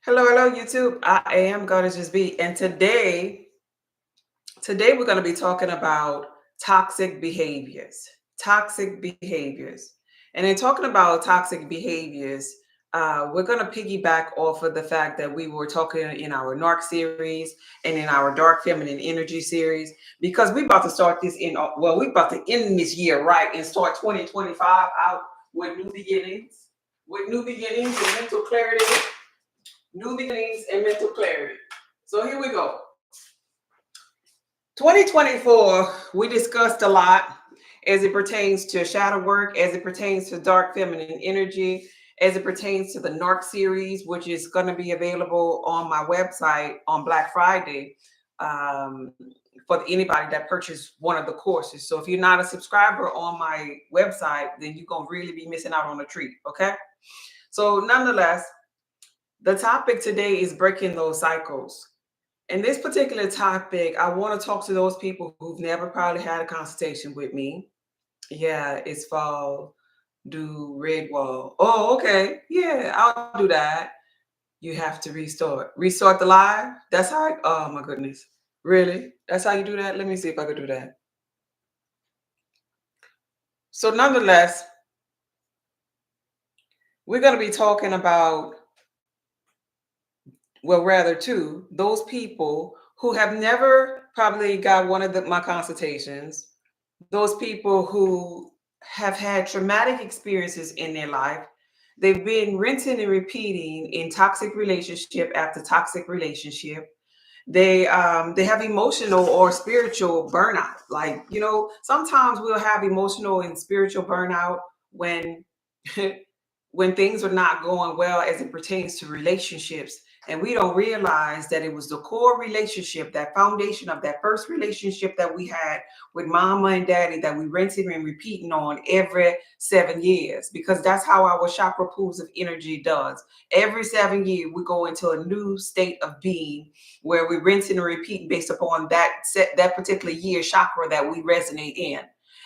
Hello, YouTube. I am Goddess Just Be, and today we're going to be talking about toxic behaviors. Toxic behaviors, and in talking about toxic behaviors, we're going to piggyback off of the fact that we were talking in our NARC series and in our Dark Feminine Energy series because we about to start this we about to end this year right and start 2025 out with new beginnings and mental clarity. New beginnings and mental clarity. So here we go. 2024, we discussed a lot as it pertains to shadow work, as it pertains to dark feminine energy, as it pertains to the NARC series, which is going to be available on my website on Black Friday um, for anybody that purchased one of the courses. So if you're not a subscriber on my website, then you're going to really be missing out on a treat. Okay. So nonetheless, the topic today is breaking those cycles. In this particular topic, I want to talk to those people who've never probably had a consultation with me. Yeah, it's fall, do red wall. Oh, okay. Yeah, I'll do that. You have to restart. Restart the live? That's how oh my goodness. Really? That's how you do that? Let me see if I could do that. So nonetheless, we're going to be talking about rather two, those people who have never probably got one of my consultations, those people who have had traumatic experiences in their life. They've been rinsing and repeating in toxic relationship after toxic relationship. They have emotional or spiritual burnout. Like, sometimes we'll have emotional and spiritual burnout when when things are not going well as it pertains to relationships, and we don't realize that it was the core relationship, that foundation of that first relationship that we had with mama and daddy, that we rinsing and repeating on every 7 years, because that's how our chakra pools of energy does. Every 7 years we go into a new state of being where we rinsing and repeating based upon that particular year chakra that we resonate in.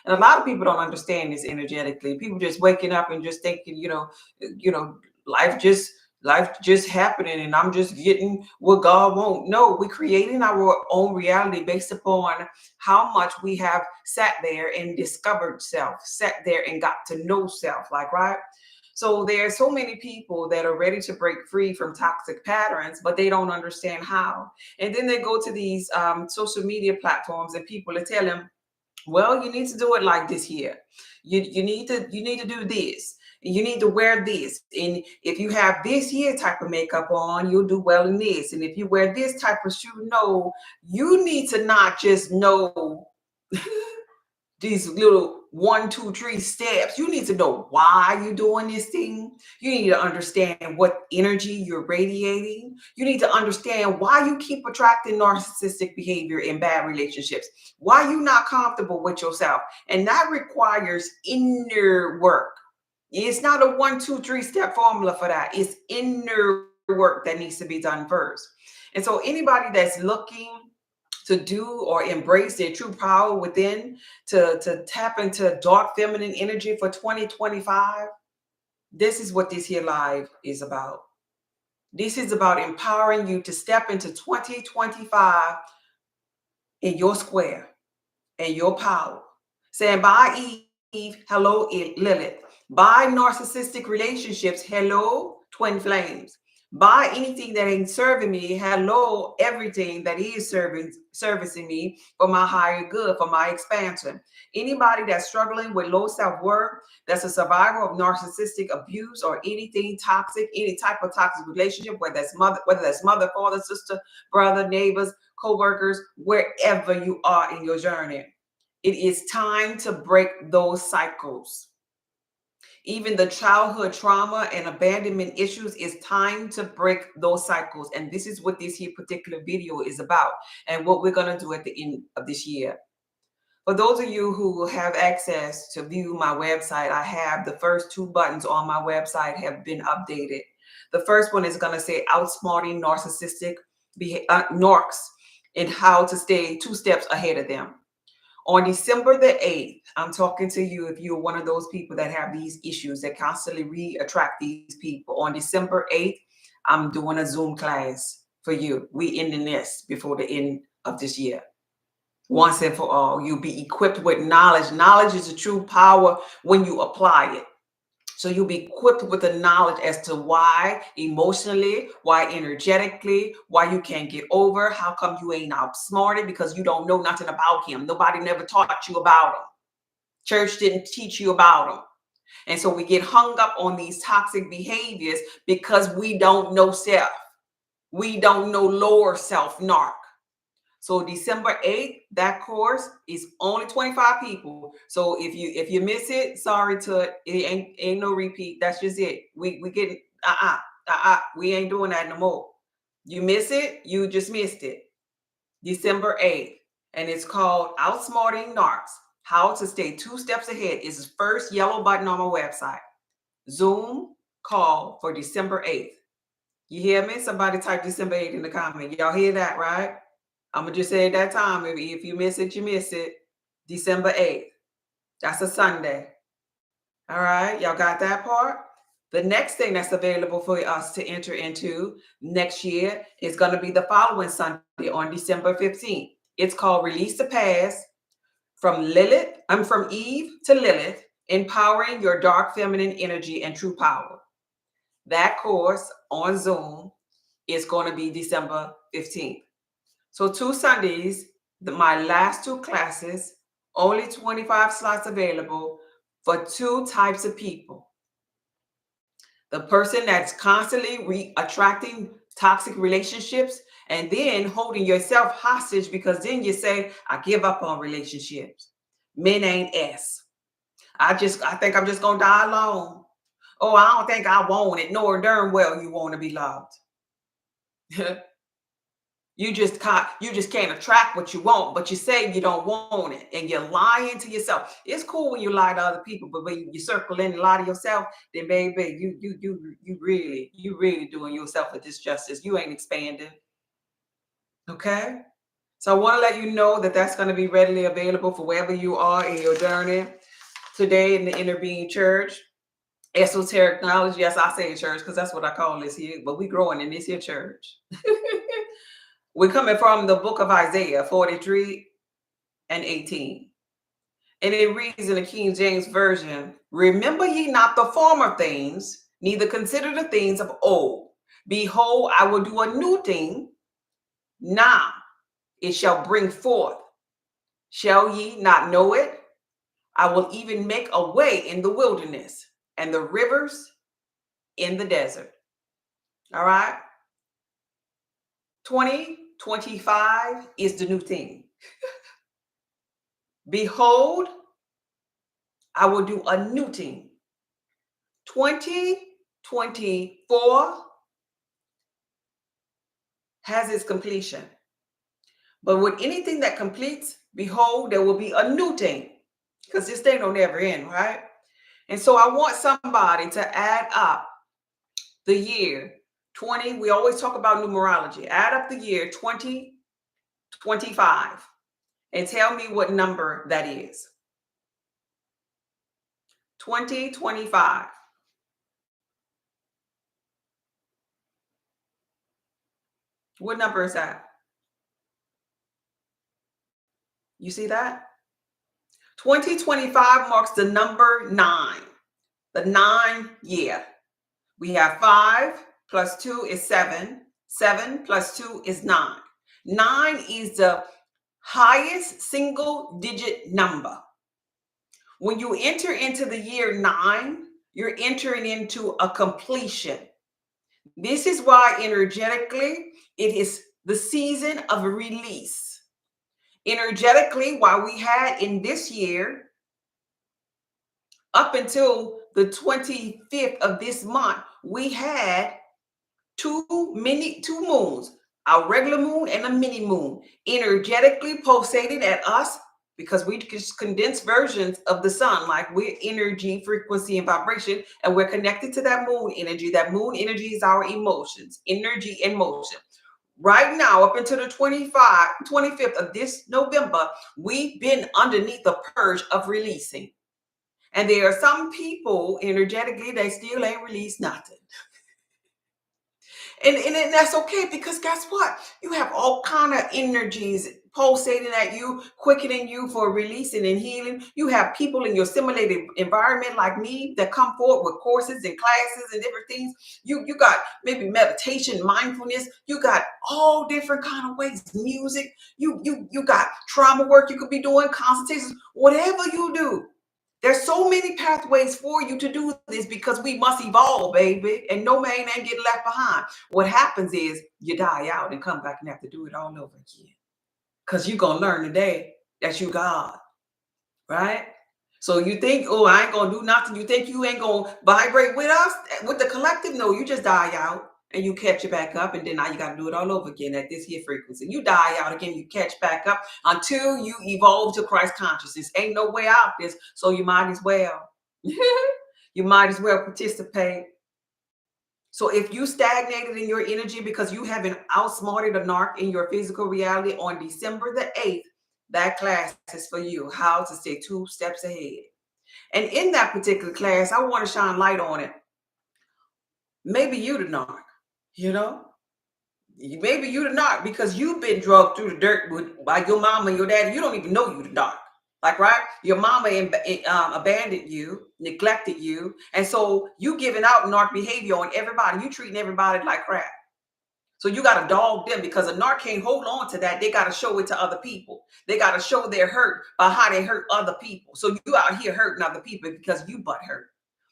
And a lot of people don't understand this energetically. People just waking up and just thinking, life just happening and I'm just getting what God wants. No, we're creating our own reality based upon how much we have sat there and discovered self, sat there and got to know self, like, right? So there are so many people that are ready to break free from toxic patterns, but they don't understand how. And then they go to these social media platforms and people are telling them, well, you need to do it like this here. You need to do this. You need to wear this. And if you have this here type of makeup on, you'll do well in this. And if you wear this type of shoe, no, you need to not just know these little 1, 2, 3 steps. You need to know why you're doing this thing. You need to understand what energy you're radiating. You need to understand why you keep attracting narcissistic behavior in bad relationships, why you're not comfortable with yourself. And that requires inner work. It's not a 1, 2, 3 step formula for that. It's inner work that needs to be done first. And so anybody that's looking to do or embrace their true power within, to tap into dark feminine energy for 2025, this is what this here live is about. This is about empowering you to step into 2025 in your square and your power. Saying bye, Eve, hello, Lilith. Bye, narcissistic relationships, hello, twin flames. Buy anything that ain't serving me, hello, everything that is servicing me for my higher good, for my expansion. Anybody that's struggling with low self-worth, that's a survivor of narcissistic abuse or anything toxic, any type of toxic relationship, whether that's mother, father, sister, brother, neighbors, co-workers, wherever you are in your journey. It is time to break those cycles. Even the childhood trauma and abandonment issues, is time to break those cycles. And this is what this here particular video is about and what we're going to do at the end of this year. For those of you who have access to view my website, I have the first 2 buttons on my website have been updated. The first one is going to say outsmarting narcissistic narcs and how to stay 2 steps ahead of them. On December the 8th, I'm talking to you if you're one of those people that have these issues that constantly attract these people. On December 8th, I'm doing a Zoom class for you. We ending this before the end of this year. Once and for all, you'll be equipped with knowledge. Knowledge is a true power when you apply it. So you'll be equipped with the knowledge as to why emotionally, why energetically, why you can't get over, how come you ain't outsmarted, because you don't know nothing about him. Nobody never taught you about him. Church didn't teach you about him. And so we get hung up on these toxic behaviors because we don't know self. We don't know lower self, narc. So December 8th, that course is only 25 people. So if you miss it, sorry to it. It ain't no repeat. That's just it. We getting we ain't doing that no more. You miss it, you just missed it. December 8th. And it's called Outsmarting Narcs. How to Stay 2 Steps Ahead is the first yellow button on my website. Zoom call for December 8th. You hear me? Somebody type December 8th in the comment. Y'all hear that, right? I'm going to just say at that time, if you miss it, you miss it. December 8th. That's a Sunday. All right. Y'all got that part? The next thing that's available for us to enter into next year is going to be the following Sunday on December 15th. It's called Release the Past from Eve to Lilith, Empowering Your Dark Feminine Energy and True Power. That course on Zoom is going to be December 15th. So 2 Sundays, my last 2 classes, only 25 slots available for 2 types of people. The person that's constantly attracting toxic relationships and then holding yourself hostage because then you say, I give up on relationships. Men ain't S. I think I'm just going to die alone. Oh, I don't think I want it. Nor darn well you want to be loved. You just can't attract what you want, but you say you don't want it, and you're lying to yourself. It's cool when you lie to other people, but when you circle in and lie to yourself, then baby, you really doing yourself a disjustice. You ain't expanding. Okay, so I want to let you know that that's going to be readily available for wherever you are in your journey today in the Inner Being Church. Esoteric knowledge. Yes, I say church because that's what I call this here, but we growing in this here church. We're coming from the book of Isaiah 43 and 18. And it reads in the King James Version, remember ye not the former things, neither consider the things of old. Behold, I will do a new thing. Now it shall bring forth. Shall ye not know it? I will even make a way in the wilderness and the rivers in the desert. All right. 2025 is the new thing. Behold, I will do a new thing. 2024 has its completion. But with anything that completes, behold, there will be a new thing. Because this thing don't never end, right? And so I want somebody to add up the year 20. We always talk about numerology. Add up the year 2025 and tell me what number that is. 2025. What number is that? You see that? 2025 marks the number 9, the 9 year. We have 5 plus 2 is 7. 7 plus 2 is 9. 9 is the highest single digit number. When you enter into the year 9, you're entering into a completion. This is why energetically it is the season of release. Energetically, while we had in this year, up until the 25th of this month, we had two moons, a regular moon and a mini moon, energetically pulsating at us because we just condensed versions of the sun, like we're energy, frequency, and vibration, and we're connected to that moon energy. That moon energy is our emotions, energy, and motion. Right now, up until the 25th of this November, we've been underneath the purge of releasing. And there are some people energetically, they still ain't released nothing. And that's okay, because guess what? You have all kind of energies pulsating at you, quickening you for releasing and healing. You have people in your simulated environment like me that come forward with courses and classes and different things. You got maybe meditation, mindfulness. You got all different kind of ways, music. You got trauma work you could be doing, consultations, whatever you do. There's so many pathways for you to do this, because we must evolve, baby, and no man ain't getting left behind. What happens is you die out and come back and have to do it all over again, because you're going to learn today that you God, right? So you think, oh, I ain't going to do nothing. You think you ain't going to vibrate with us, with the collective? No, you just die out and you catch it back up. And then now you got to do it all over again at this here frequency. You die out again, you catch back up until you evolve to Christ consciousness. Ain't no way out this. So you might as well. You might as well participate. So if you stagnated in your energy because you haven't outsmarted a narc in your physical reality, on December the 8th, that class is for you. How to stay 2 steps ahead. And in that particular class, I want to shine light on it. Maybe you the narc, you know? Maybe you the narc because you've been drugged through the dirt by your mama and your daddy. You don't even know you the narc. Like, right? Your mama abandoned you, neglected you. And so you giving out narc behavior on everybody. You treating everybody like crap. So you got to dog them, because a narc can't hold on to that. They got to show it to other people. They got to show their hurt by how they hurt other people. So you out here hurting other people because you butt hurt.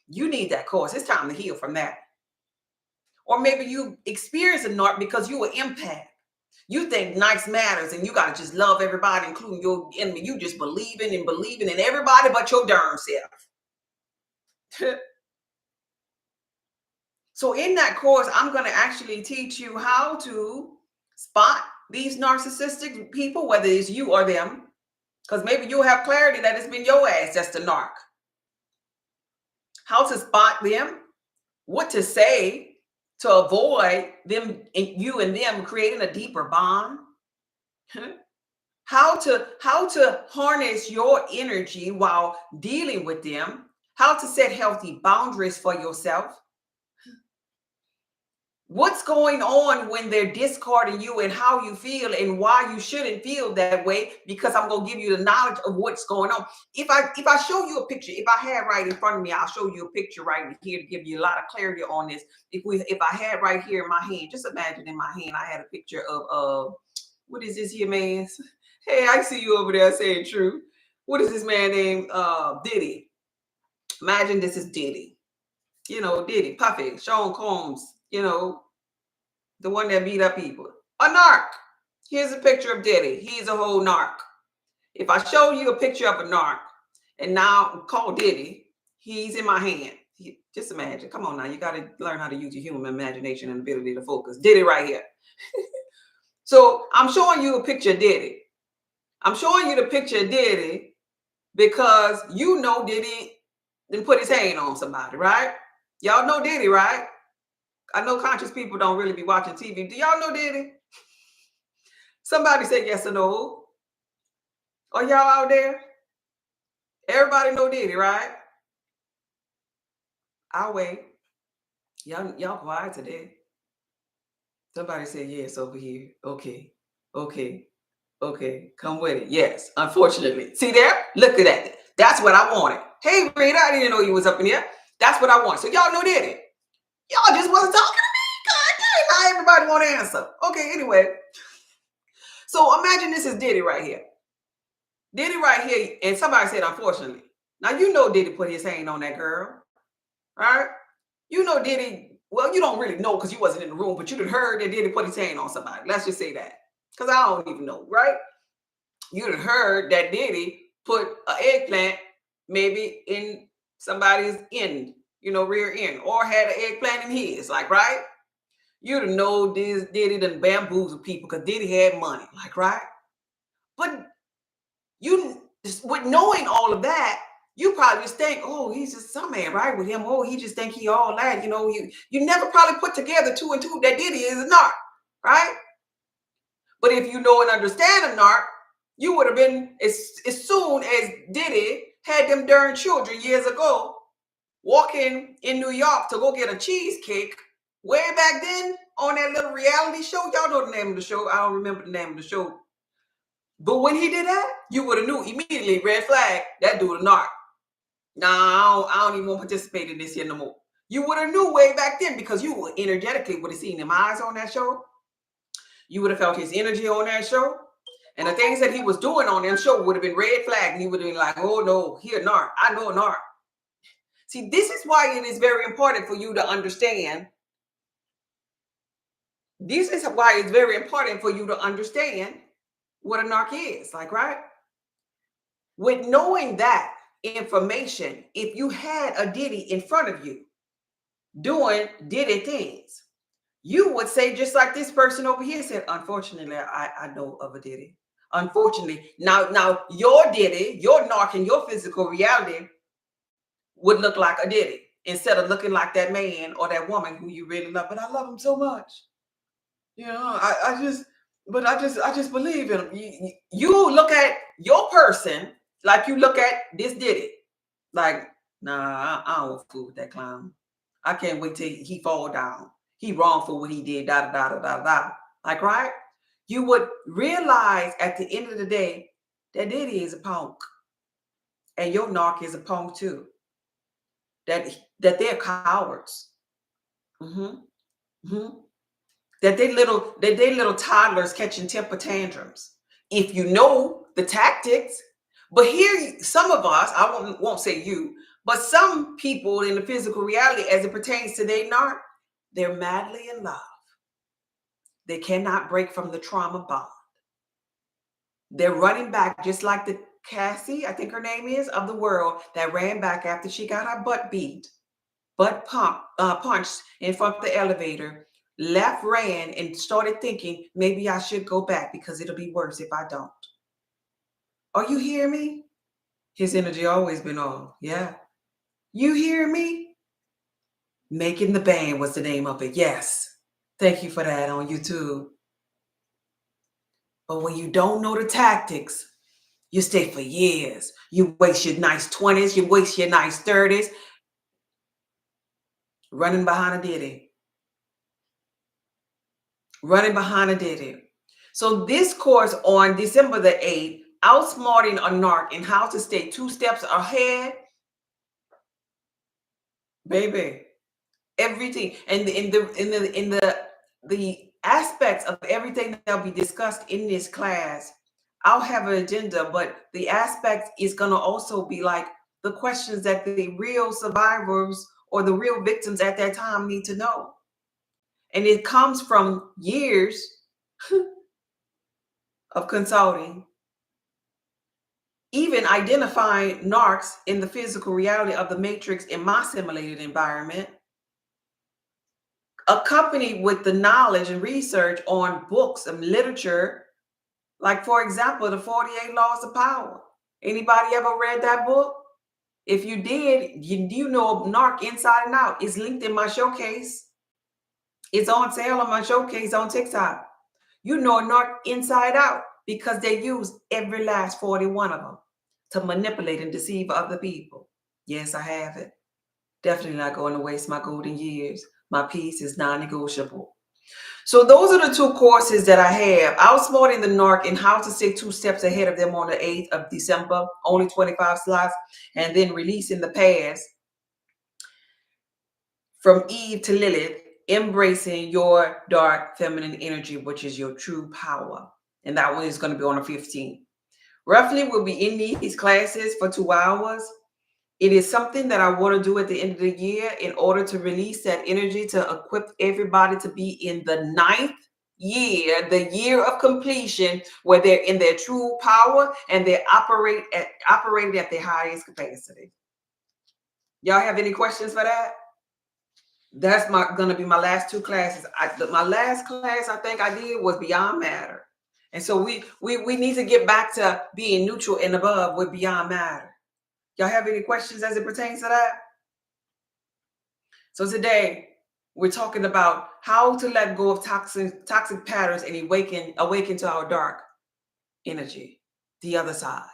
You need that course. It's time to heal from that. Or maybe you experience a narc because you were empath. You think nice matters and you got to just love everybody, including your enemy. You just believing in everybody but your darn self. So in that course, I'm going to actually teach you how to spot these narcissistic people, whether it's you or them, because maybe you'll have clarity that it's been your ass that's the narc. How to spot them, what to say to avoid them, you and them creating a deeper bond. How to harness your energy while dealing with them. How to set healthy boundaries for yourself. What's going on when they're discarding you and how you feel and why you shouldn't feel that way, because I'm going to give you the knowledge of what's going on. If I show you a picture, if I had right in front of me, I'll show you a picture right here to give you a lot of clarity on this. If I had right here in my hand, just imagine in my hand, I had a picture of what is this here, man? Hey, I see you over there saying true. What is this man named Diddy? Imagine this is Diddy. You know, Diddy, Puffy, Sean Combs, you know, the one that beat up people. A narc. Here's a picture of Diddy. He's a whole narc. If I show you a picture of a narc and now call Diddy, he's in my hand. Just imagine. Come on now. You got to learn how to use your human imagination and ability to focus. Diddy right here. So I'm showing you a picture of Diddy. I'm showing you the picture of Diddy because you know Diddy didn't put his hand on somebody, right? Y'all know Diddy, right? I know conscious people don't really be watching TV. Do y'all know Diddy? Somebody say yes or no. Are y'all out there? Everybody know Diddy, right? I'll wait. Y'all quiet today. Somebody said yes over here. Okay. Come with it. Yes, unfortunately. See there? Look at that. That's what I wanted. Hey, Rita, I didn't know you was up in here. That's what I want. So y'all know Diddy. Y'all just wasn't talking to me. God damn, now everybody want to answer. Okay, anyway. So imagine this is Diddy right here. Diddy right here, and somebody said, unfortunately. Now, you know Diddy put his hand on that girl, right? You know Diddy, well, you don't really know because you wasn't in the room, but you done heard that Diddy put his hand on somebody. Let's just say that, because I don't even know, right? You done heard that Diddy put an eggplant maybe in somebody's end, you know, rear end, or had an eggplant in his, like, right? You done know this Diddy done bamboozled people because Diddy had money, like, right? But you, with knowing all of that, you probably just think, oh, he's just some man, right? With him, oh, he just think he all that, you know. You never probably put together 2 and 2 that Diddy is a narc, right? But if you know and understand a narc, you would have been, as soon as Diddy had them darn children years ago walking in New York to go get a cheesecake, way back then on that little reality show. Y'all know the name of the show. I don't remember the name of the show. But when he did that, you would have knew immediately, red flag, that dude a narc. Nah, I don't even want to participate in this here no more. You would have knew way back then because you would energetically would have seen him eyes on that show. You would have felt his energy on that show. And the things that he was doing on that show would have been red flag. And he would have been like, oh no, he a narc. I know a narc. See, this is why it is very important for you to understand. This is why it's very important for you to understand what a narc is. Like, right? With knowing that information, if you had a Diddy in front of you doing Diddy things, you would say, just like this person over here said, unfortunately, I know of a Diddy. Unfortunately, now your Diddy, your narc in your physical reality would look like a Diddy instead of looking like that man or that woman who you really love. But I love him so much. You know, I just believe in him. You look at your person like you look at this Diddy. Like, nah, I don't fool with that clown. I can't wait till he fall down. He wrong for what he did, da da da da da. Like, right? You would realize at the end of the day that Diddy is a punk. And your narc is a punk too. That they're cowards. That they little toddlers catching temper tantrums. If you know the tactics, but here some of us, I won't say you, but some people in the physical reality, as it pertains to their narc, they're madly in love. They cannot break from the trauma bond. They're running back just like the Cassie, I think her name is, of the world that ran back after she got her butt beat, punched in front of the elevator, left, ran, and started thinking, maybe I should go back because it'll be worse if I don't. Are you hearing me? His energy always been on. Yeah. You hear me? Making the Band was the name of it. Yes. Thank you for that on YouTube. But when you don't know the tactics, you stay for years. You waste your nice 20s. You waste your nice 30s. Running behind a Diddy. Running behind a Diddy. So this course on December the 8th, outsmarting a narc and how to stay 2 steps ahead. Baby, everything. And in the aspects of everything that'll be discussed in this class, I'll have an agenda, but the aspect is going to also be like the questions that the real survivors or the real victims at that time need to know. And it comes from years of consulting, even identifying narcs in the physical reality of the matrix in my simulated environment, accompanied with the knowledge and research on books and literature, like, for example, the 48 Laws of Power. Anybody ever read that book? If you did, you know a narc inside and out. It's linked in my showcase. It's on sale on my showcase on TikTok. You know a narc inside out because they use every last 41 of them to manipulate and deceive other people. Yes, I have it. Definitely not going to waste my golden years. My peace is non-negotiable. So those are the 2 courses that I have. Outsmarting the narc and how to stay 2 steps ahead of them on the 8th of December. Only 25 slots. And then Releasing the Past. From Eve to Lilith. Embracing your dark feminine energy, which is your true power. And that one is going to be on the 15th. Roughly, we'll be in these classes for 2 hours. It is something that I want to do at the end of the year in order to release that energy to equip everybody to be in the 9th year, the year of completion, where they're in their true power and they're operating at their highest capacity. Y'all have any questions for that? That's going to be my last 2 classes. My last class I think I did was Beyond Matter. And so we need to get back to being neutral and above with Beyond Matter. Y'all have any questions as it pertains to that? So today we're talking about how to let go of toxic patterns and awaken to our dark energy, the other side.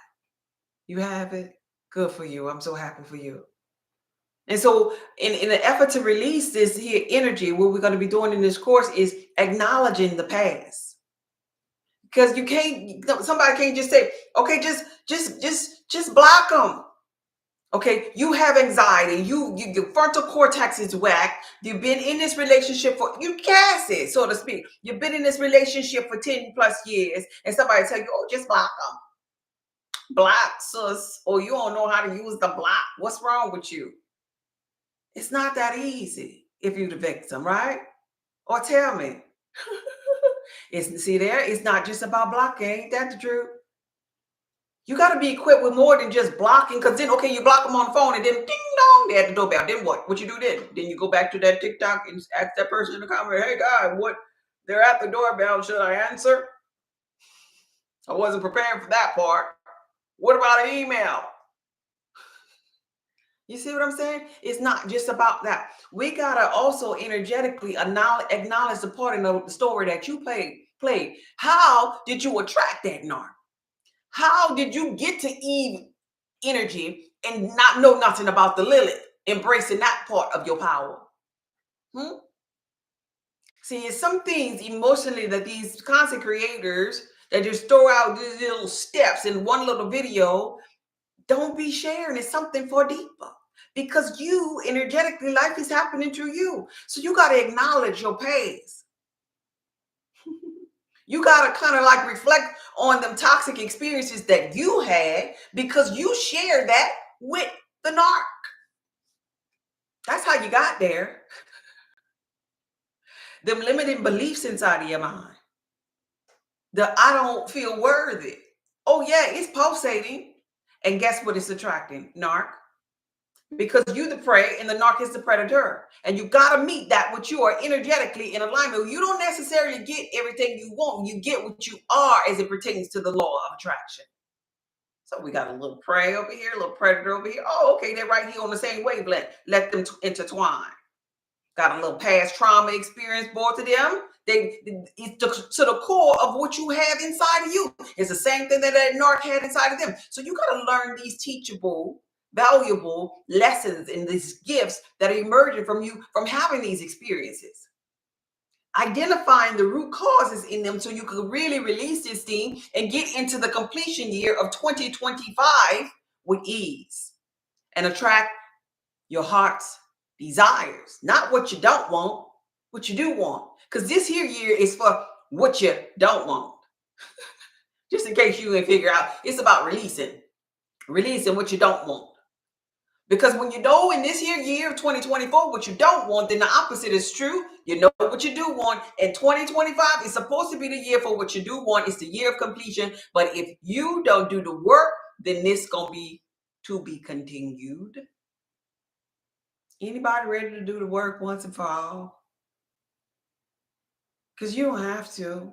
You have it? Good for you. I'm so happy for you. And so in an effort to release this here energy, what we're going to be doing in this course is acknowledging the past. Because you can't, somebody can't just say, okay, just block them. Okay, you have anxiety. Your frontal cortex is whacked. You've been in this relationship for, you cast it, so to speak. You've been in this relationship for 10 plus years, and somebody tell you, oh, just block them. Block, sus. Or you don't know how to use the block. What's wrong with you? It's not that easy if you're the victim, right? Or tell me. It's not just about blocking. Ain't that the truth? You got to be equipped with more than just blocking, because then, okay, you block them on the phone and then ding dong, they had the doorbell. Then what? What you do then? Then you go back to that TikTok and ask that person in the comment, hey, God, what? They're at the doorbell. Should I answer? I wasn't prepared for that part. What about an email? You see what I'm saying? It's not just about that. We got to also energetically acknowledge the part in the story that you played. How did you attract that narc? How did you get to Eve energy and not know nothing about the Lilith, embracing that part of your power? See, it's some things emotionally that these content creators that just throw out these little steps in one little video, don't be sharing. It's something for deeper. Because you energetically, life is happening to you. So you got to acknowledge your past. You got to kind of like reflect on them toxic experiences that you had, because you shared that with the narc. That's how you got there. Them limiting beliefs inside of your mind. The I don't feel worthy. Oh yeah, it's pulsating. And guess what it's attracting? Narc. Because you the prey and the narc is the predator. And you got to meet that which you are energetically in alignment. You don't necessarily get everything you want. You get what you are as it pertains to the law of attraction. So we got a little prey over here, a little predator over here. Oh, okay, they're right here on the same wavelength. Let them intertwine. Got a little past trauma experience, both of them. It's to the core of what you have inside of you. It's the same thing that narc had inside of them. So you got to learn these teachable, valuable lessons and these gifts that are emerging from you from having these experiences. Identifying the root causes in them so you can really release this thing and get into the completion year of 2025 with ease and attract your heart's desires. Not what you don't want, what you do want. Because this here year is for what you don't want. Just in case you didn't figure out, it's about releasing what you don't want. Because when you know in this year of 2024 what you don't want, then the opposite is true. You know what you do want. And 2025 is supposed to be the year for what you do want. It's the year of completion. But if you don't do the work, then this gonna be to be continued. Anybody ready to do the work once and for all? Because you don't have to.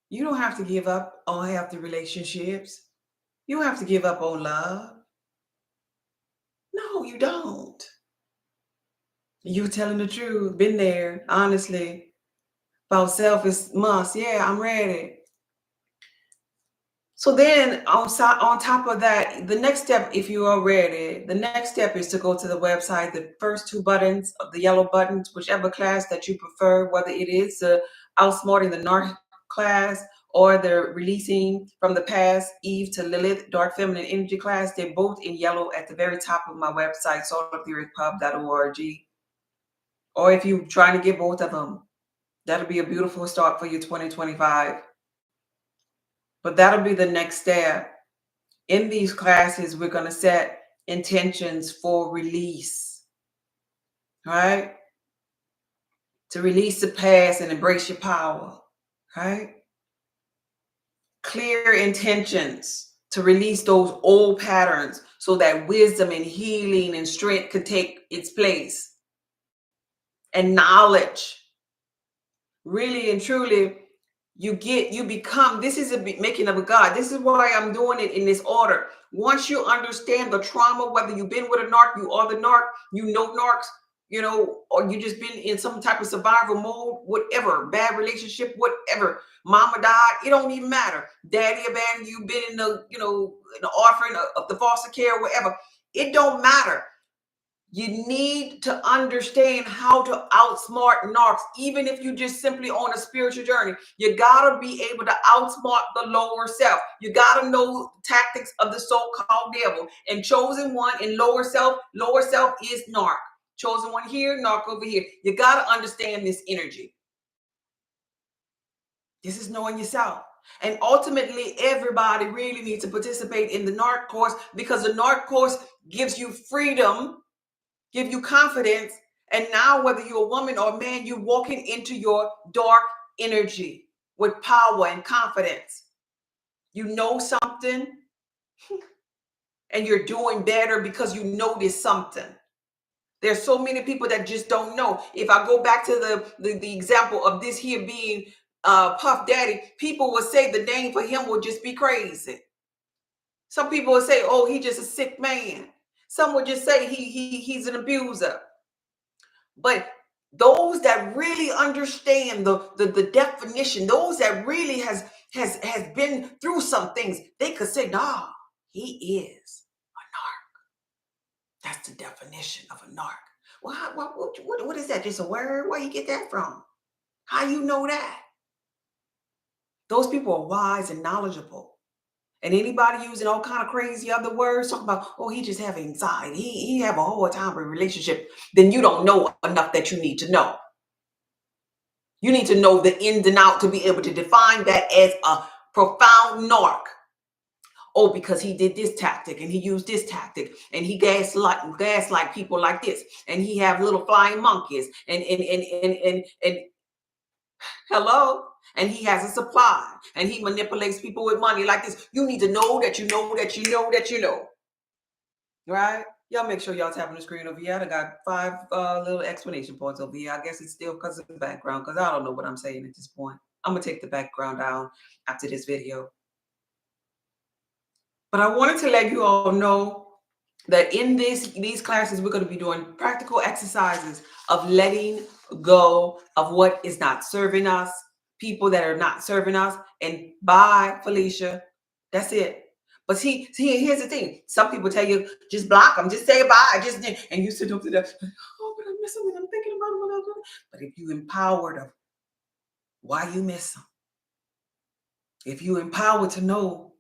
You don't have to give up on healthy relationships. You don't have to give up on love. No, you don't. You telling the truth. Been there, honestly. About selfish must. Yeah, I'm ready. So then on top of that, the next step, if you are ready, the next step is to go to the website, the first two buttons of the yellow buttons, whichever class that you prefer, whether it is the outsmarting the narc class or the releasing from the past Eve to Lilith dark feminine energy class. They're both in yellow at the very top of my website, solartheorypub.org. Or if you're trying to get both of them, that'll be a beautiful start for your 2025. But that'll be the next step. In these classes, we're going to set intentions for release, right? To release the past and embrace your power, right? Clear intentions to release those old patterns so that wisdom and healing and strength can take its place. And knowledge, really and truly, you become, this is a making of a God. This is why I'm doing it in this order. Once you understand the trauma, whether you've been with a narc, you are the narc, you know narcs, or you just been in some type of survival mode, whatever, bad relationship, whatever, mama died, it don't even matter. Daddy abandoned you, been in the, in the offering of the foster care, whatever. It don't matter. You need to understand how to outsmart narcs, even if you just simply on a spiritual journey. You gotta be able to outsmart the lower self. You gotta know tactics of the so-called devil. And chosen one in lower self is narc. Chosen one here, narc over here. You gotta understand this energy. This is knowing yourself. And ultimately, everybody really needs to participate in the narc course, because the narc course gives you freedom, give you confidence. And now, whether you're a woman or a man, you're walking into your dark energy with power and confidence. You know something and you're doing better because you notice something. There's so many people that just don't know. If I go back to the example of this here being Puff Daddy, people will say the name for him will just be crazy. Some people will say, oh, he's just a sick man. Some would just say he's an abuser. But those that really understand the definition, those that really has been through some things, they could say, nah, he is a narc. That's the definition of a narc. Well, what is that? Just a word? Where you get that from? How you know that? Those people are wise and knowledgeable. And anybody using all kind of crazy other words, talking about, oh, he just have anxiety, he have a hard time with relationship, then you don't know enough that you need to know. You need to know the ins and out to be able to define that as a profound narc. Oh, because he did this tactic and he used this tactic and he gaslight people like this, and he have little flying monkeys and hello, and he has a supply and he manipulates people with money like this. You need to know that you know that you know that you know. Right? Y'all make sure y'all tapping the screen over here. I got 5 little explanation points over here. I guess it's still because of the background, because I don't know what I'm saying at this point. I'm going to take the background down after this video. But I wanted to let you all know that in these classes, we're going to be doing practical exercises of letting go of what is not serving us, people that are not serving us, and bye, Felicia. That's it. But see, here's the thing. Some people tell you, just block them, just say bye, and you sit up to that, oh, but I miss them and I'm thinking about what I'm doing. But if you empower them, why you miss them? If you empowered to know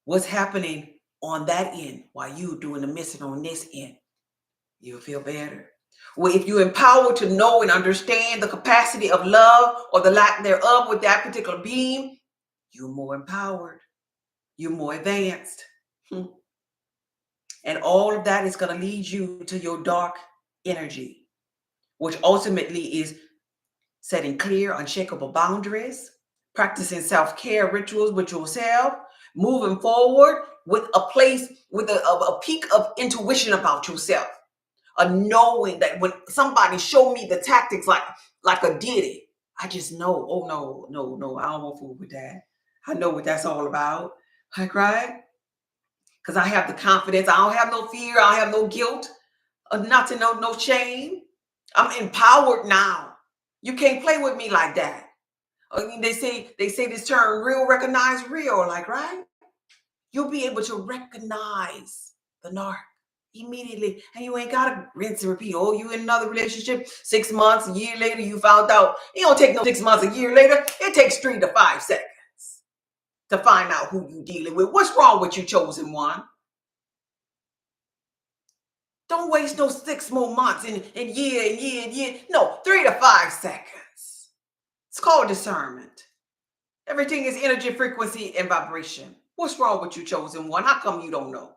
what's happening on that end while you doing the missing on this end, you'll feel better. Well, if you empower to know and understand the capacity of love or the lack thereof with that particular being, you're more empowered. You're more advanced. And all of that is going to lead you to your dark energy, which ultimately is setting clear, unshakable boundaries, practicing self-care rituals with yourself, moving forward with a place, with a peak of intuition about yourself, a knowing that when somebody show me the tactics like a Diddy, I just know, oh, no, I don't want to fool with that. I know what that's all about. Like, right? Because I have the confidence. I don't have no fear. I don't have no guilt. Nothing, no shame. I'm empowered now. You can't play with me like that. I mean, they say this term, real recognize real, like, right? You'll be able to recognize the narc immediately, and you ain't gotta rinse and repeat. Oh, you in another relationship 6 months, a year later, you found out. It don't take no 6 months, a year later. It takes 3 to 5 seconds to find out who you dealing with. What's wrong with you, chosen one? Don't waste no 6 more months and year. No, 3 to 5 seconds. It's called discernment. Everything is energy, frequency, and vibration. What's wrong with you, chosen one? How come you don't know?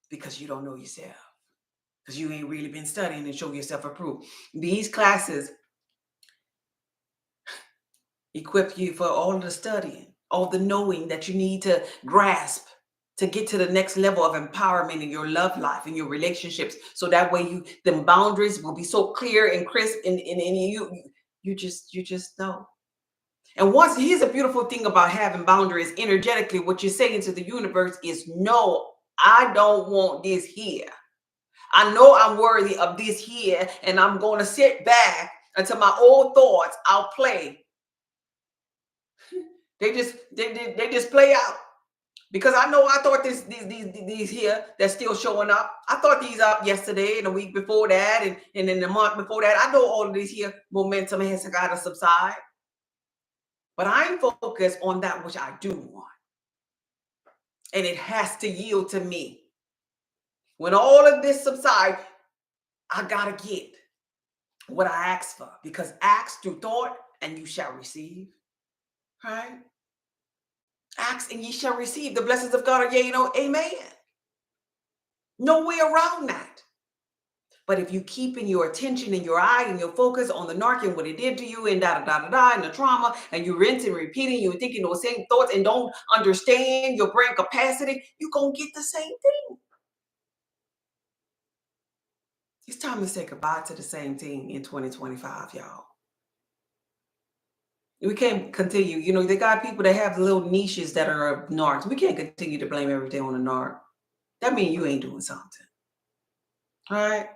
Because you don't know yourself. Because you ain't really been studying and show yourself approved. These classes equip you for all the studying, all the knowing that you need to grasp to get to the next level of empowerment in your love life and your relationships. So that way the boundaries will be so clear and crisp, and you just know. And here's a beautiful thing about having boundaries energetically. What you're saying to the universe is, no, I don't want this here. I know I'm worthy of this here, and I'm going to sit back until my old thoughts outplay. They just play out. Because I know I thought these here that's still showing up. I thought these up yesterday and the week before that and then the month before that. I know all of these here momentum has got to subside. But I'm focused on that which I do want. And it has to yield to me. When all of this subsides, I gotta get what I asked for. Because ask through thought and you shall receive. Right? Ask and ye shall receive. The blessings of God are yea, amen. No way around that. But if you keep in your attention and your eye and your focus on the narc and what it did to you and and the trauma, and you rinse and repeating, you're thinking those same thoughts and don't understand your brain capacity, you're going to get the same thing. It's time to say goodbye to the same thing in 2025, y'all. We can't continue. They got people that have little niches that are narcs. We can't continue to blame everything on the narc. That means you ain't doing something. All right?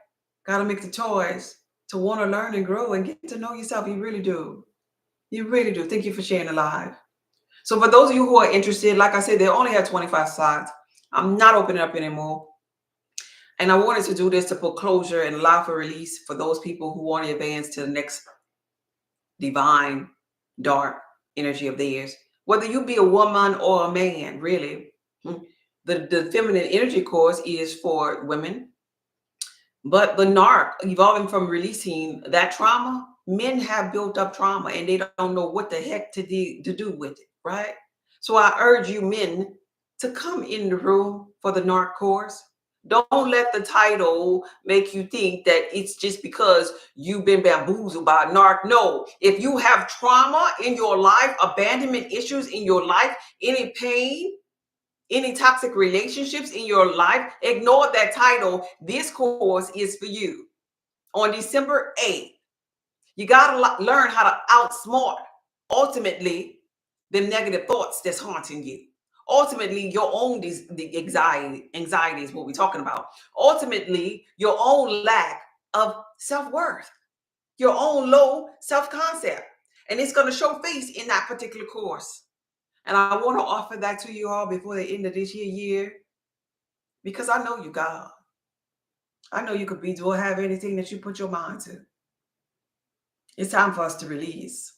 Got to make the choice to want to learn and grow and get to know yourself. You really do. You really do. Thank you for sharing the live. So for those of you who are interested, like I said, they only have 25 slots. I'm not opening up anymore. And I wanted to do this to put closure and allow for release for those people who want to advance to the next divine, dark energy of theirs. Whether you be a woman or a man, really. The feminine energy course is for women. But the narc, evolving from releasing that trauma, men have built up trauma and they don't know what the heck to do with it, right? So I urge you men to come in the room for the narc course. Don't let the title make you think that it's just because you've been bamboozled by a narc. No, if you have trauma in your life, abandonment issues in your life, any pain, any toxic relationships in your life, ignore that title. This course is for you. On December 8th, you got to learn how to outsmart, ultimately, the negative thoughts that's haunting you. Ultimately, your own the anxiety is what we're talking about. Ultimately, your own lack of self-worth, your own low self-concept. And it's going to show face in that particular course. And I want to offer that to you all before the end of this year, because I know you, God. I know you could have anything that you put your mind to. It's time for us to release.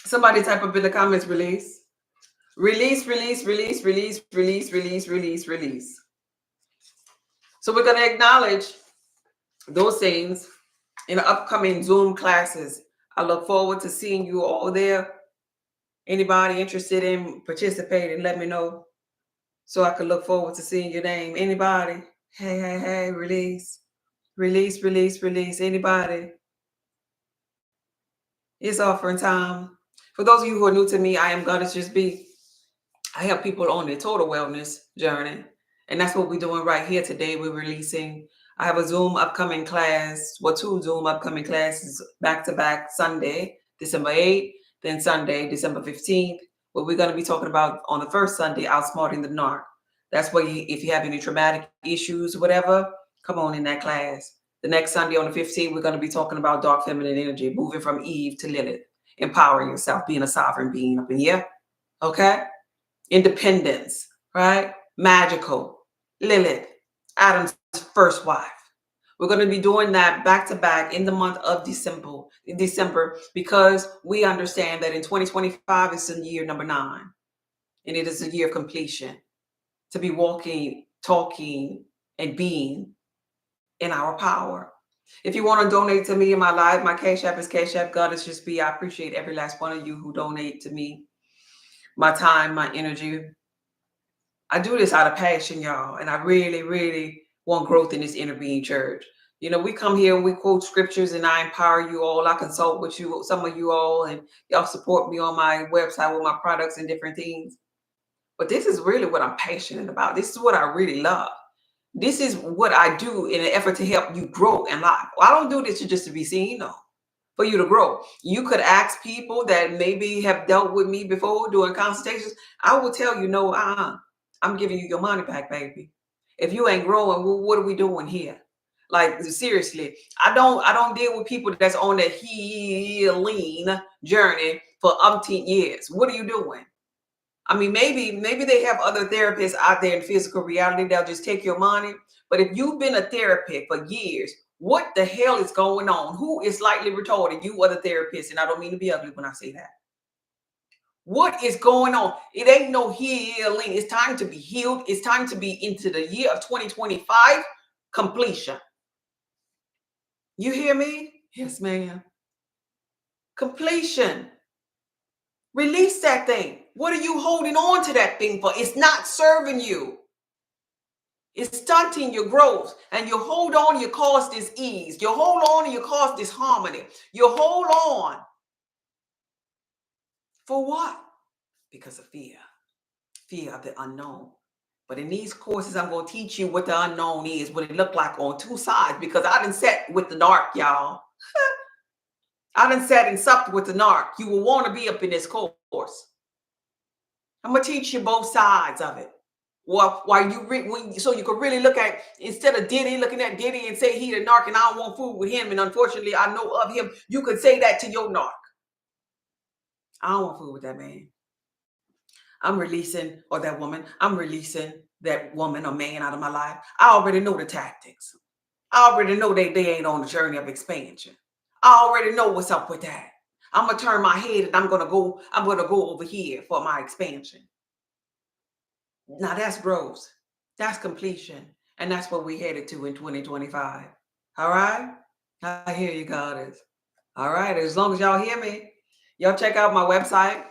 Somebody type up in the comments, release. Release, release, release, release, release, release, release, release. So we're going to acknowledge those things in the upcoming Zoom classes. I look forward to seeing you all there. Anybody interested in participating, let me know so I can look forward to seeing your name. Anybody? Hey, release. Release, release, release. Anybody? It's offering time. For those of you who are new to me, I am Goddess Just Be. I help people on their total wellness journey. And that's what we're doing right here today. We're releasing. I have a Zoom upcoming class, two Zoom upcoming classes back-to-back, Sunday, December 8th, then Sunday, December 15th, where we're going to be talking about on the first Sunday, outsmarting the narc. That's where if you have any traumatic issues, whatever, come on in that class. The next Sunday on the 15th, we're going to be talking about dark feminine energy, moving from Eve to Lilith, empowering yourself, being a sovereign being up in here. Okay? Independence, right? Magical. Lilith, Adam's first wife. We're going to be doing that back-to-back in the month of December, because we understand that in 2025 is the year number 9, and it is a year of completion, to be walking, talking, and being in our power. If you want to donate to me in my life, my Cash App is Cash App Goddess Just Be. I appreciate every last one of you who donate to me, my time, my energy. I do this out of passion, y'all, and I really, really want growth in this inner being church. We come here and we quote scriptures, and I empower you all. I consult with you, some of you all, and y'all support me on my website with my products and different things. But this is really what I'm passionate about. This is what I really love. This is what I do in an effort to help you grow in life. Well, I don't do this just to be seen, no, for you to grow. You could ask people that maybe have dealt with me before doing consultations. I will tell you, no, I'm giving you your money back, baby. If you ain't growing, well, what are we doing here? Like, seriously, I don't deal with people that's on that healing journey for umpteen years. What are you doing? I mean, maybe they have other therapists out there in physical reality. They'll just take your money. But if you've been a therapist for years, what the hell is going on? Who is slightly retarded? You or the therapist? And I don't mean to be ugly when I say that. What is going on? It ain't no healing. It's time to be healed. It's time to be into the year of 2025 completion. You hear me? Yes, ma'am. Completion. Release that thing. What are you holding on to that thing for? It's not serving you. It's stunting your growth. And you hold on, you cause this ease. You hold on and you cause this harmony. You hold on. For what? Because of fear. Fear of the unknown. But in these courses, I'm going to teach you what the unknown is, what it looked like on two sides, because I done sat with the narc, y'all. I done sat and supped with the narc. You will want to be up in this course. I'm going to teach you both sides of it. Well, so you can really look at, instead of Diddy, looking at Diddy and say he the narc and I don't want food with him, and unfortunately I know of him, you could say that to your narc. I don't want food with that man. I'm releasing, or that woman, I'm releasing that woman or man out of my life. I already know the tactics. I already know they ain't on the journey of expansion. I already know what's up with that. I'm gonna turn my head and I'm gonna go over here for my expansion. Now that's growth. That's completion. And that's what we headed to in 2025. All right? I hear you, goddess. All right. As long as y'all hear me, y'all check out my website,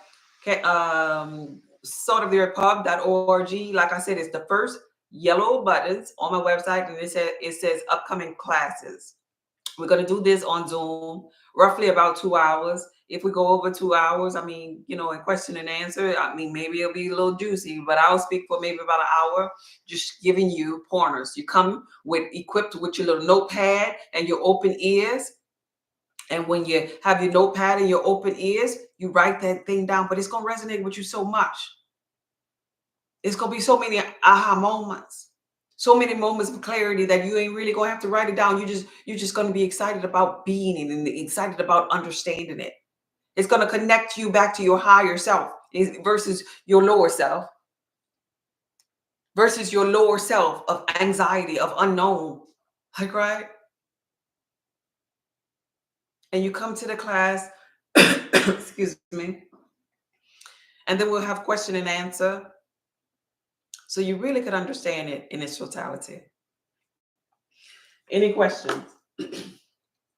saltoftheearthpub.org. Like I said, it's the first yellow buttons on my website, and it says upcoming classes. We're going to do this on Zoom, roughly about 2 hours. If we go over 2 hours, I mean, in question and answer, I mean, maybe it'll be a little juicy, but I'll speak for maybe about an hour, just giving you pointers. You come equipped with your little notepad and your open ears. And when you have your notepad and your open ears, you write that thing down, but it's going to resonate with you so much. It's going to be so many aha moments. So many moments of clarity that you ain't really gonna have to write it down. You're just gonna be excited about being it and excited about understanding it. It's gonna connect you back to your higher self versus your lower self. Versus your lower self of anxiety, of unknown. Like, right? And you come to the class, excuse me, and then we'll have question and answer. So you really could understand it in its totality. Any questions?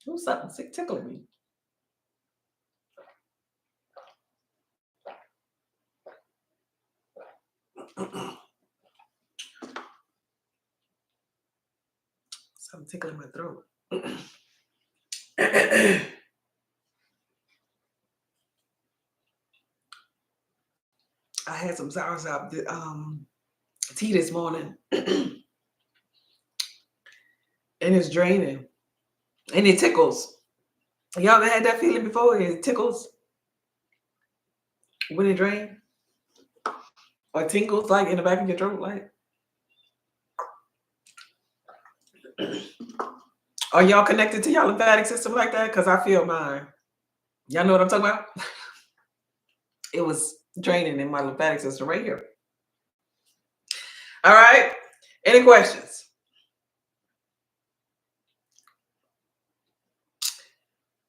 Who's something tickling me? Something tickling my throat. I had some soursop tea this morning, and it's draining, and it tickles. Y'all ever had that feeling before? It tickles when it drains, or tingles like in the back of your throat, like. Are y'all connected to y'all lymphatic system like that? Because I feel mine. Y'all know what I'm talking about? It was draining in my lymphatic system right here. All right. Any questions?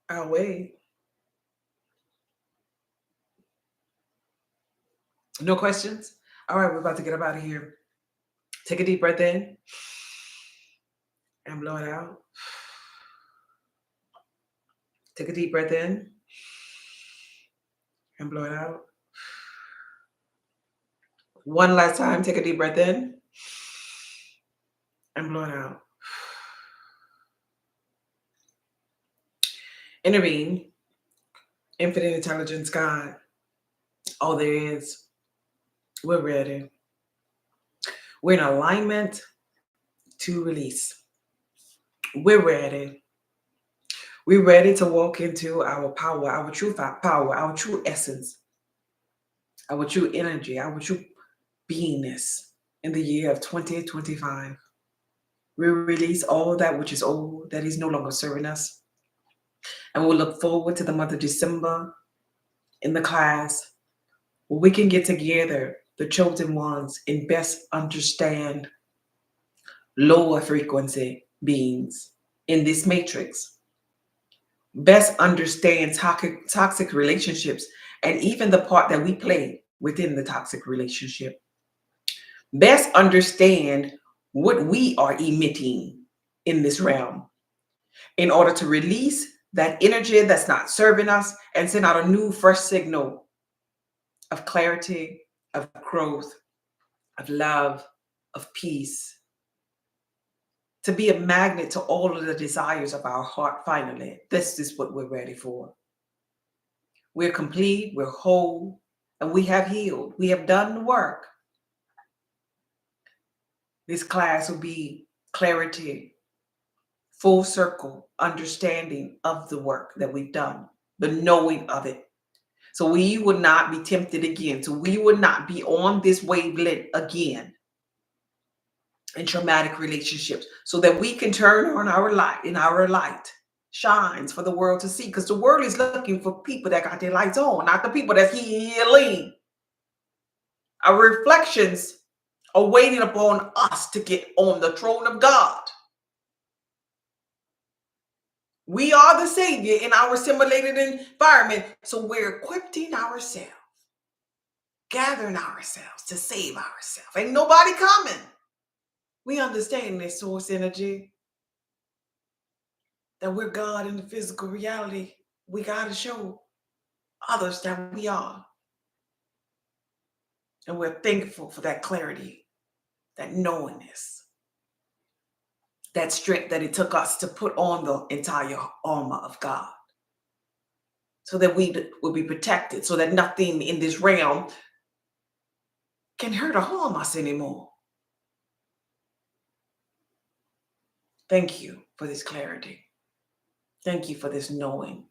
I'll wait. No questions? All right, we're about to get up out of here. Take a deep breath in and blow it out. Take a deep breath in and blow it out. One last time, take a deep breath in and blow it out. Intervene, infinite intelligence, God, all there is. We're ready. We're in alignment to release. We're ready. We're ready to walk into our power, our true power, our true essence, our true energy, our true beingness in the year of 2025. We release all that which is old, that is no longer serving us. And we'll look forward to the month of December in the class we can get together, the chosen ones, and best understand lower frequency beings in this matrix, best understand toxic relationships and even the part that we play within the toxic relationship, best understand what we are emitting in this realm in order to release that energy that's not serving us and send out a new, fresh signal of clarity, of growth, of love, of peace, to be a magnet to all of the desires of our heart finally. This is what we're ready for. We're complete, we're whole, and we have healed. We have done the work. This class will be clarity, full circle understanding of the work that we've done, the knowing of it. So we would not be tempted again. So we would not be on this wavelength again in traumatic relationships, so that we can turn on our light, and our light shines for the world to see. Because the world is looking for people that got their lights on, not the people that's healing. Our reflections are waiting upon us to get on the throne of God. We are the savior in our simulated environment. So we're equipping ourselves, gathering ourselves to save ourselves. Ain't nobody coming. We understand this source energy, that we're God in the physical reality. We got to show others that we are. And we're thankful for that clarity, that knowingness, that strength that it took us to put on the entire armor of God, so that we will be protected, so that nothing in this realm can hurt or harm us anymore. Thank you for this clarity. Thank you for this knowing.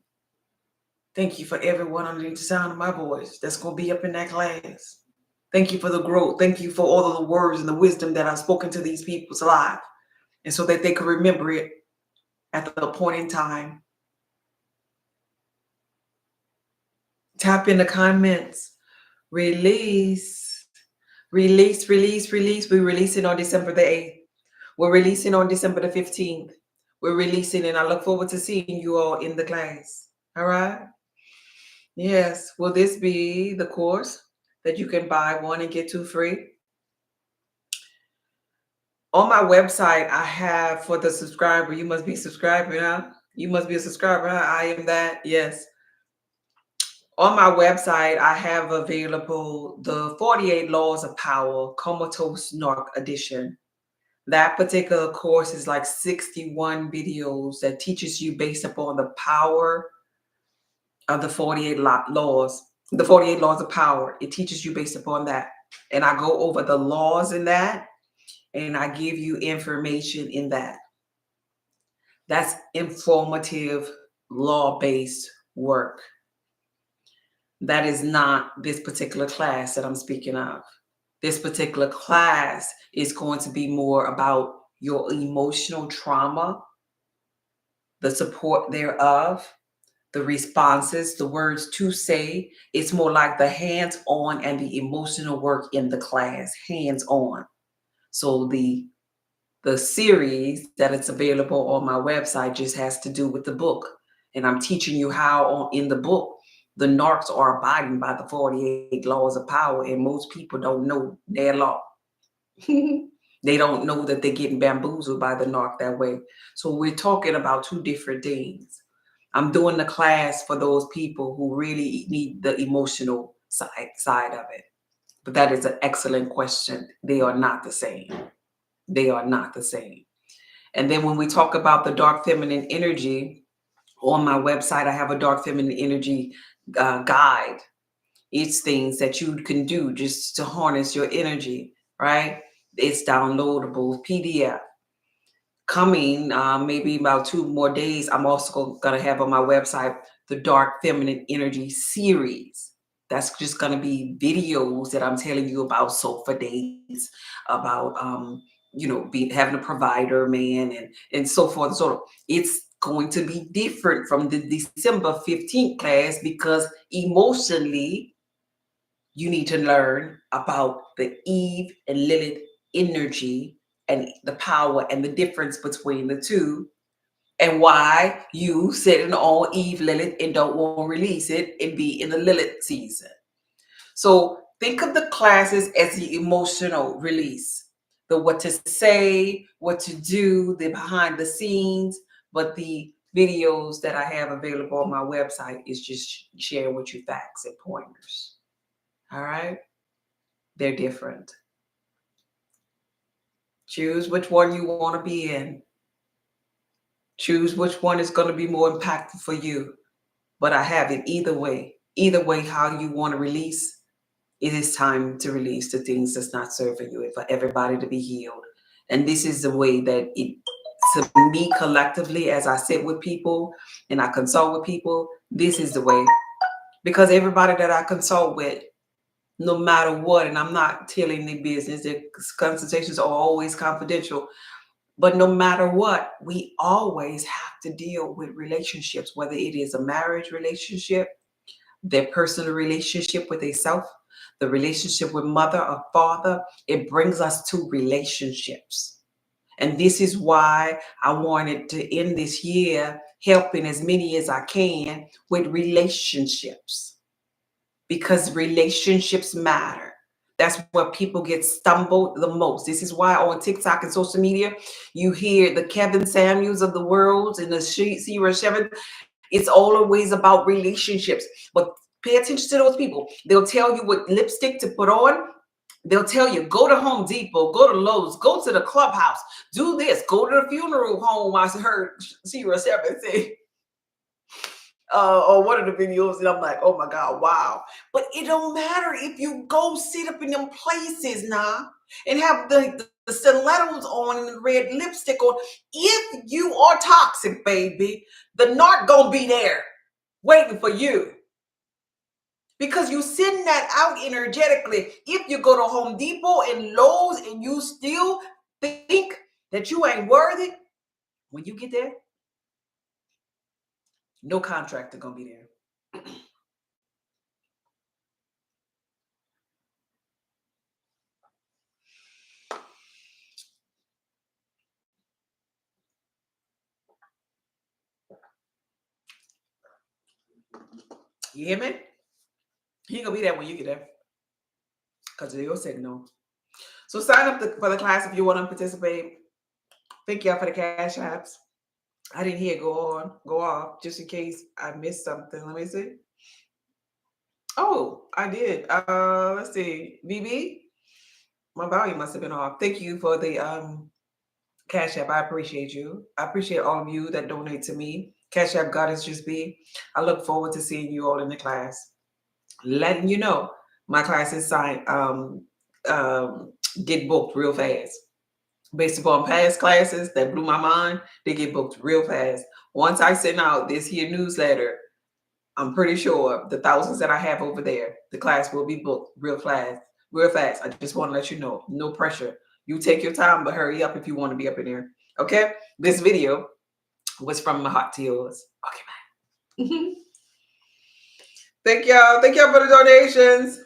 Thank you for everyone underneath the sound of my voice that's going to be up in that class. Thank you for the growth. Thank you for all of the words and the wisdom that I've spoken to these people's lives, and so that they could remember it at the point in time. Tap in the comments. Release, release, release, release. We're releasing on December the 8th. We're releasing on December the 15th. We're releasing, and I look forward to seeing you all in the class. All right? Yes. Will this be the course that you can buy one and get two free? On my website, I have, for the subscriber, you must be subscribing, huh? You must be a subscriber, huh? I am that. Yes. On my website, I have available the 48 Laws of Power Comatose Narc Edition. That particular course is like 61 videos that teaches you based upon the power of the 48 laws, the 48 laws of power. It teaches you based upon that. And I go over the laws in that, and I give you information in that. That's informative, law-based work. That is not this particular class that I'm speaking of. This particular class is going to be more about your emotional trauma, the support thereof, the responses, the words to say. It's more like the hands-on and the emotional work in the class, hands-on. So the series that it's available on my website just has to do with the book. And I'm teaching you how in the book, the narcs are abiding by the 48 laws of power, and most people don't know their law. They don't know that they're getting bamboozled by the narc that way. So we're talking about two different things. I'm doing the class for those people who really need the emotional side of it. But that is an excellent question. They are not the same. They are not the same. And then when we talk about the dark feminine energy, on my website, I have a dark feminine energy guide. It's things that you can do just to harness your energy, right? It's downloadable PDF. Coming maybe about 2 more days, I'm also going to have on my website the Dark Feminine Energy series. That's just going to be videos that I'm telling you about sofa days, about having a provider man, and so forth and so on. It's going to be different from the December 15th class, because emotionally You need to learn about the Eve and Lilith energy and the power and the difference between the two, and why you sitting on Eve Lilith and don't want to release it and be in the Lilith season. So think of the classes as the emotional release, the what to say, what to do, the behind the scenes. But the videos that I have available on my website is just sharing with you facts and pointers. All right? They're different. Choose which one you want to be in. Choose which one is going to be more impactful for you. But I have it either way. Either way, how you want to release, it is time to release the things that's not serving you, for everybody to be healed. And this is the way that it, to me collectively, as I sit with people and I consult with people, this is the way. Because everybody that I consult with, no matter what, and I'm not telling the business, the consultations are always confidential, but no matter what, we always have to deal with relationships, whether it is a marriage relationship, their personal relationship with themselves, the relationship with mother or father. It brings us to relationships. And this is why I wanted to end this year helping as many as I can with relationships, because relationships matter. That's where people get stumbled the most. This is why on TikTok and social media, you hear the Kevin Samuels of the world and the Sierra Shepherd. It's always about relationships. But pay attention to those people. They'll tell you what lipstick to put on. They'll tell you, go to Home Depot, go to Lowe's, go to the clubhouse, do this, go to the funeral home. I heard Sierra Shepherd say, or one of the videos, and I'm like, oh my God, wow. But it don't matter if you go sit up in them places now and have the stilettos on and the red lipstick on. If you are toxic, baby, the narc gonna be there waiting for you. Because you send that out energetically. If you go to Home Depot and Lowe's and you still think that you ain't worthy, when you get there, no contractor gonna be there. You hear me? He ain't gonna be there when you get there, because they'll say no. So sign up for the class if you want to participate. Thank y'all for the cash apps. I didn't hear go off, just in case I missed something. Let me see. Oh, I did. Let's see. VB, my volume must have been off. Thank you for the cash app. I appreciate you. I appreciate all of you that donate to me. Cash app Goddess Just Be. I look forward to seeing you all in the class. Letting you know, my classes get booked real fast. Based upon past classes that blew my mind, they get booked real fast. Once I send out this here newsletter, I'm pretty sure the thousands that I have over there, the class will be booked real fast. Real fast. I just want to let you know, no pressure. You take your time, but hurry up if you want to be up in there. Okay? This video was from my heart to yours. Okay, bye. Thank y'all. Thank y'all for the donations.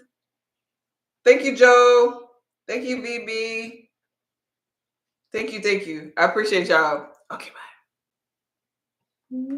Thank you, Joe. Thank you, VB. Thank you. I appreciate y'all. Okay, bye.